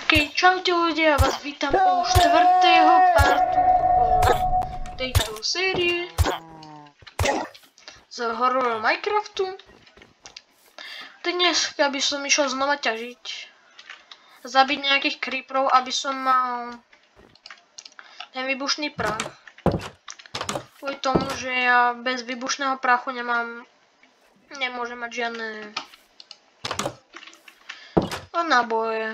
OK, čaute ľudia, ja vás vítam u 4. partu tejto série z hororu Minecraftu. Dnes by som išiel znova ťažiť, zabiť nejakých creeperov, aby som mal ten výbušný prach. Kvôli tomu, že ja bez výbušného prachu nemôžem mať žiadne náboje.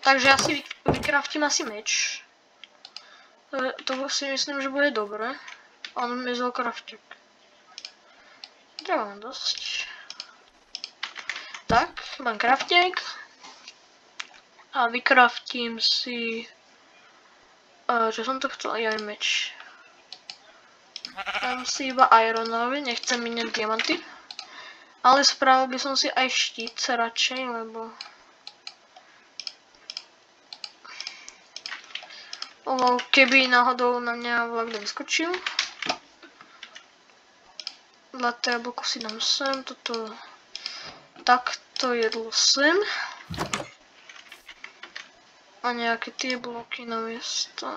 Takže ja si vykraftím asi meč. To si myslím, že bude dobré. On mi vzal kraftek. Ja mám dosť. Tak, mám kraftek. A vykraftím si... čo som to chcel? Aj meč. Dám si iba ironovi, nechcem miniať diamanty. Ale spravil by som si aj štít radšej, lebo... keby náhodou na mňa vlak vyskočil. Zlaté jablko si dám sem, toto takto jedlo sem. A nejaké tie bloky na miesto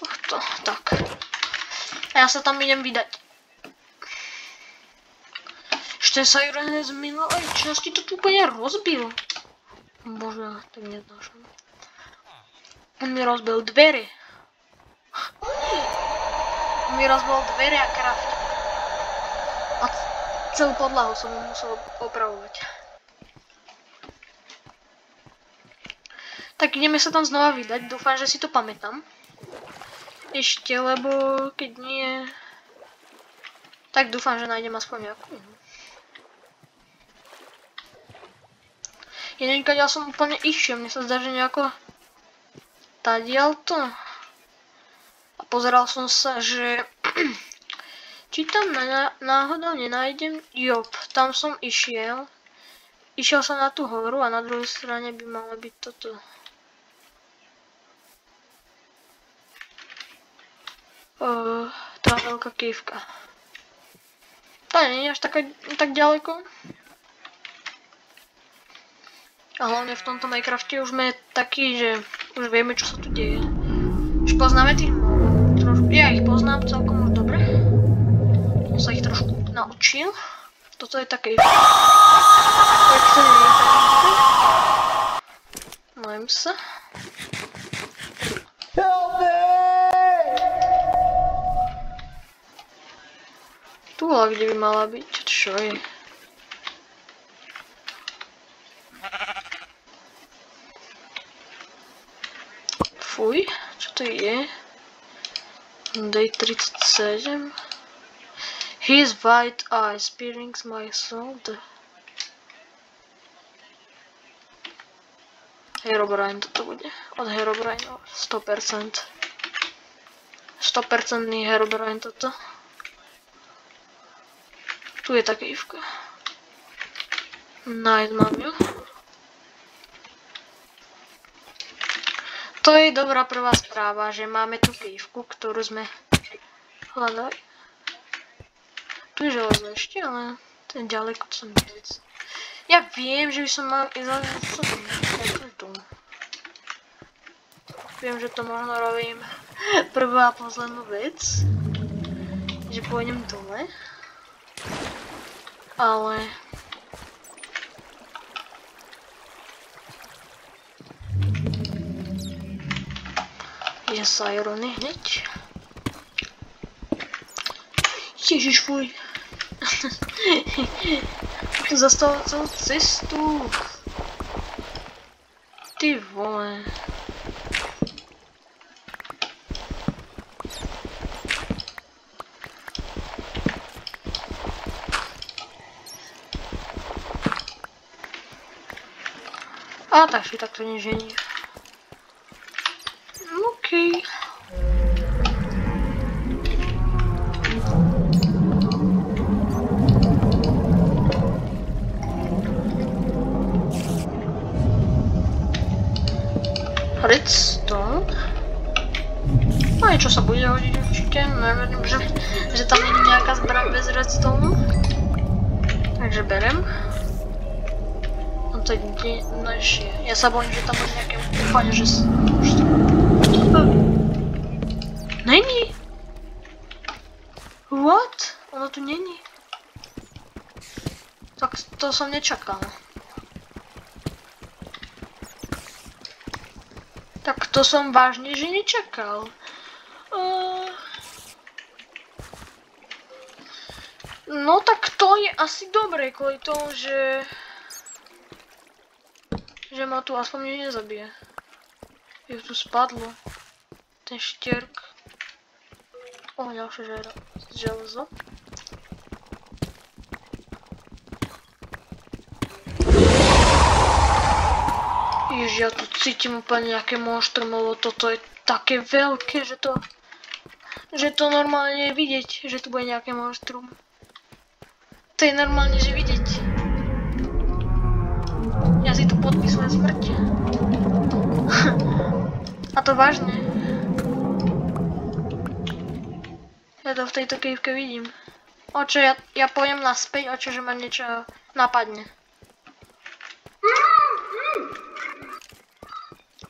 tohto, tak. A ja sa tam idem vydať. Ešte sa Iron z minulej časti to tu úplne rozbil. Bože, tak neznášam. On mi rozbil dvere. On mi rozbil dvere a kraftek. A celú podlahu som mu musel opravovať. Tak ideme sa tam znova vydať. Dúfam, že si to pamätám. Ešte, lebo keď nie... Tak dúfam, že nájdem aspoň nejakú. Jedinka, ja som úplne išiel. Mne sa zdá, že nejako... tadiaľto. A pozeral som sa, že či tam náhodou nenájdem. Jop, tam som išiel. Išiel som na tú horu a na druhej strane by malo byť toto. Tá veľká kývka. Tá nie je až tak ďaleko. A hlavne v tomto Minecrafte už sme takí, že už vieme, čo sa tu deje. Už poznáme tých mobov. Trošku, ja ich poznám celkom už dobre. Som sa ich trošku naučil. Toto je také... Majím sa. Tu bola, kde by mala byť. Čo je? Fuj, čo to je? Day 37. His white eyes piercing my soul. Herobrine toto bude. Od Herobrine 100%. 100% Herobrine toto. Tu je tá kývka. Nice, mám ju. To je dobrá prvá správa, že máme tú kývku, ktorú sme hľadali. Tu je železo ešte, ale to je ďaleko, to som nevec. Ja viem, že by som mal ísť za tu. Viem, že to možno robím prvú a poslednú vec. Že pôjdem dole. Ale... je sa irony hneď. Ježiš, fuj. Zastavil celú cestu. Ty vole. A tak si takto nežení. Okay. Redstone. No niečo sa bude hodiť určite. Neverím, že tam nie je nejaká zbraň bez redstone. Takže berem. to je dnešie. Ja sa bojím, že tam bude nejaké úplne, že... Není? What? Ono tu není? Tak to som nečakal. Tak to som vážne, že nečakal. No tak to je asi dobré, kvôli tomu, že ma tu aspoň nezabije. Je tu spadlo. Ten štierk. O, ďalšie železo. Ježiš, ja tu cítim úplne nejaké monštrum, lebo toto je také veľké, že to normálne je vidieť, že tu bude nejaké monštrum. To je normálne, že vidieť. Ja si tu podpisujem smrť. A to vážne. Ja to v tejto kejvke vidím. Oče, ja pôjdem naspäť, oče, že ma niečo napadne.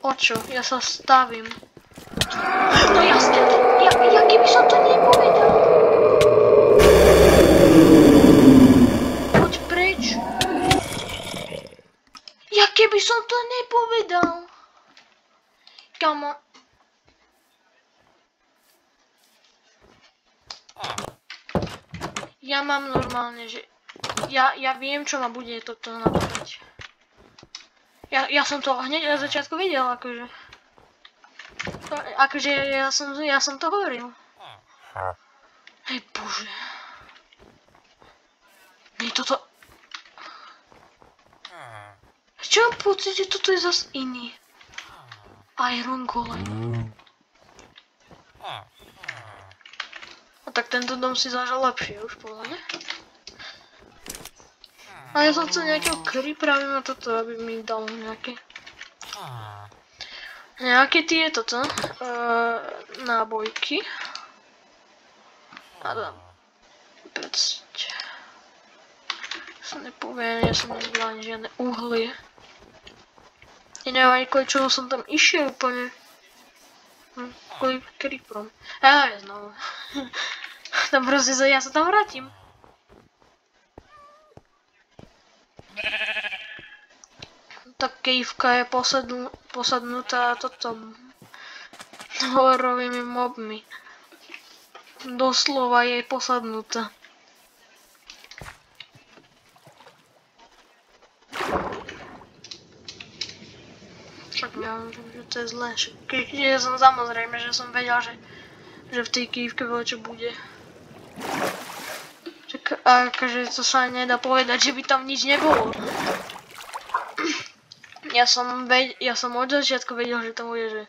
Očo, ja sa stavím. No jasne, ja keby som to nepovedal. Poď preč. Ja keby som to nepovedal. Kamo. Ja mám normálne, že... Ja viem, čo ma bude toto napadať. Ja som to hneď na začiatku videl, akože. Akože ja som to hovoril. Hej bože. Nie toto... Čo mám pocit, že toto je zas iný? Iron Golem. A tak tento dom si zažal lepšie, už povedal, ne? A ja som chcel nejakého creepera na toto, aby mi dal nejaké tie toto, nábojky. A dám 5. Sa nepoviem, ja som nezbral ani žiadne uhlie. Ja neviem ani kvôli čoho som tam išiel úplne. Kvôli creeperom. Ja znovu. Tam proste ja sa tam vrátim. Tá kejvka je posadnutá hororovými mobmi. Doslova je posadnutá. Však ja viem, že to je zlé. Ja som samozrejme, že som vedel, že v tej kejvke čo bude. Akože to sa nedá povedať, že by tam nič nebolo. Ja som od začiatku vedel, že to bude,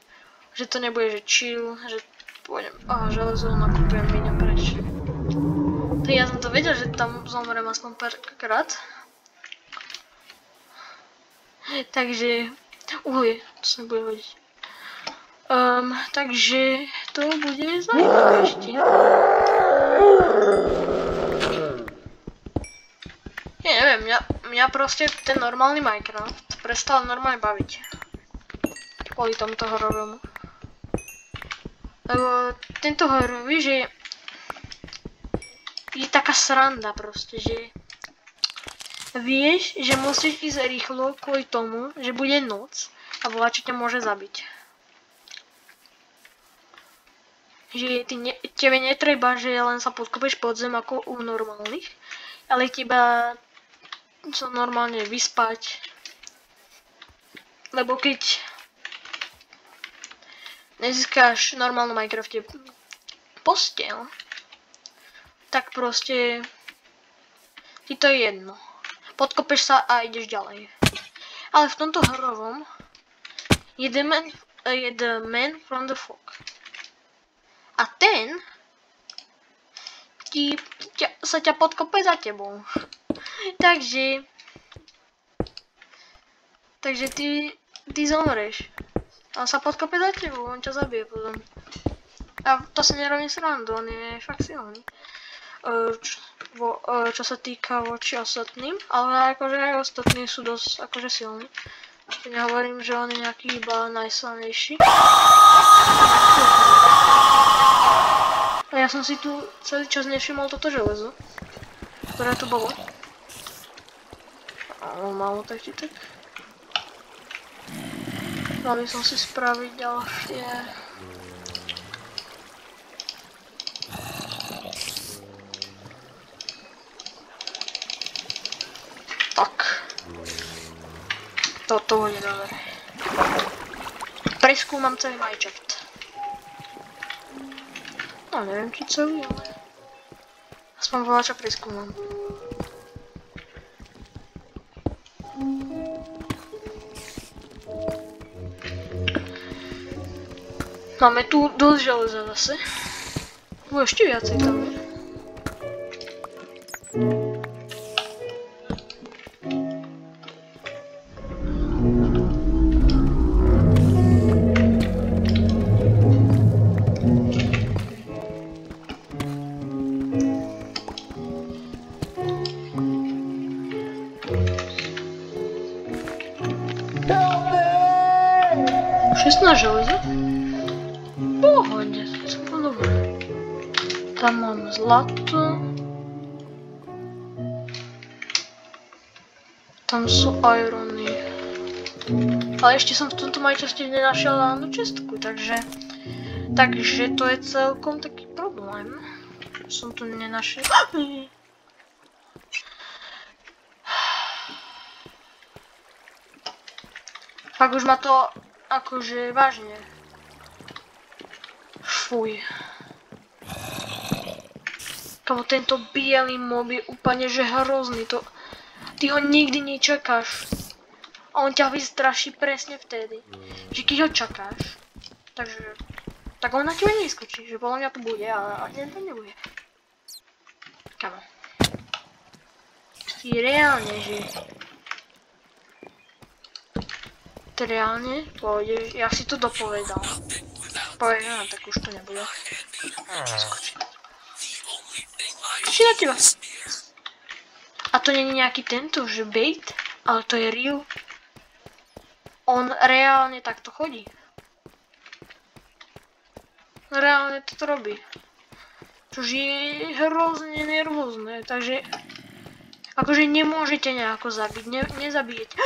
že to nebude, že chill, že pôjdem, železo nakúpujem, idem preč. Tak ja som to vedel, že tam zomrem aspoň párkrát. Takže, uhlie, to sa nebude hodiť. Takže to bude zaujímavé ešte. Ja neviem, mňa proste ten normálny Minecraft prestal normálne baviť. Kvôli tomuto horovému. Lebo tento hororový, že je taká sranda proste, že vieš, že musíš ísť rýchlo kvôli tomu, že bude noc a voľačo ťa môže zabiť. Že tebe netreba, že len sa podkopeš pod zem ako u normálnych, ale teba sa normálne vyspať. Lebo keď nezískáš v normálnom Minecrafte posteľ, tak proste ti to je jedno. Podkopeš sa a ideš ďalej. Ale v tomto horovom je the man from the fog. A ten sa ťa podkope za tebou. Takže ty zomreš. On sa podkope za tebou, on ťa zabije potom. A to sa nerobí srandu, on je fakt silný. čo sa týka voči ostatným, ale akože aj ostatní sú dosť akože silní. Nehovorím, že on je nejaký iba najsilnejší. A ja som si tu celý čas nevšimol toto železo, ktoré tu bolo. Ale málo tak či tak. Mal by som si spraviť ďalšie. Tak. Toto bude dobre. Preskúmam celý Minecraft. No neviem či celý, ale aspoň voľa čo preskúmam. Máme tu dosť železa zase. Ešte viacej tam je. Na železo? Pohodne, to je dobré. Tam mám zlato. Tam sú irony. Ale ešte som v tomto Minecrafte nenašiel hlavnú čestku, takže to je celkom taký problém. Som tu nenašiel. Fakt už ma to akože vážne. Fuj. Kamo tento bielý mob je úplne že hrozný. Ty ho nikdy nečakáš. A on ťa vystraší presne vtedy. Že keď ho čakáš, tak on na teba neskočí. Že podľa mňa to bude, ale to nebude. Kamo. Ty reálne, že... Reálne, pôjdeš, ja si to dopovedal. Povedal, tak už to nebude. Skočí na teba. A to nie je nejaký tento, že bait, ale to je real. On reálne takto chodí. Reálne to robí. Čož je hrozne nervózne, takže... Akože nemôžete nejako zabiť, nezabijete.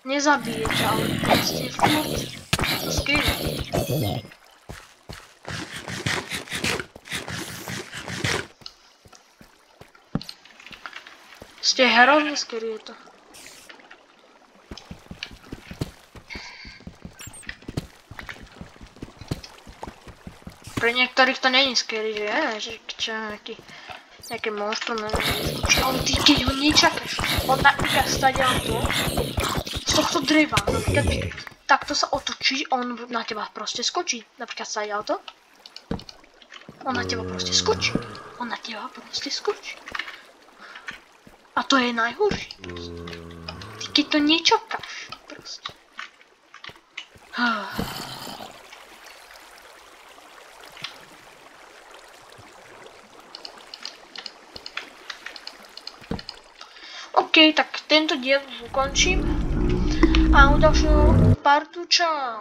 Nezabijete, ale proste furt to skryje. Ste hrozne skryje to. Pre niektorých to není scary, že čo nejaké monštrum, ale ty keď ho nečakáš, on napríklad stadia to z tohto dreva, napríklad takto sa otočí, on na teba proste skočí, napríklad stadia to, on na teba proste skočí, a to je najhoršie proste, ty keď to nečakáš proste. OK, tak tento diel už ukončím a u ďalšieho partu čau.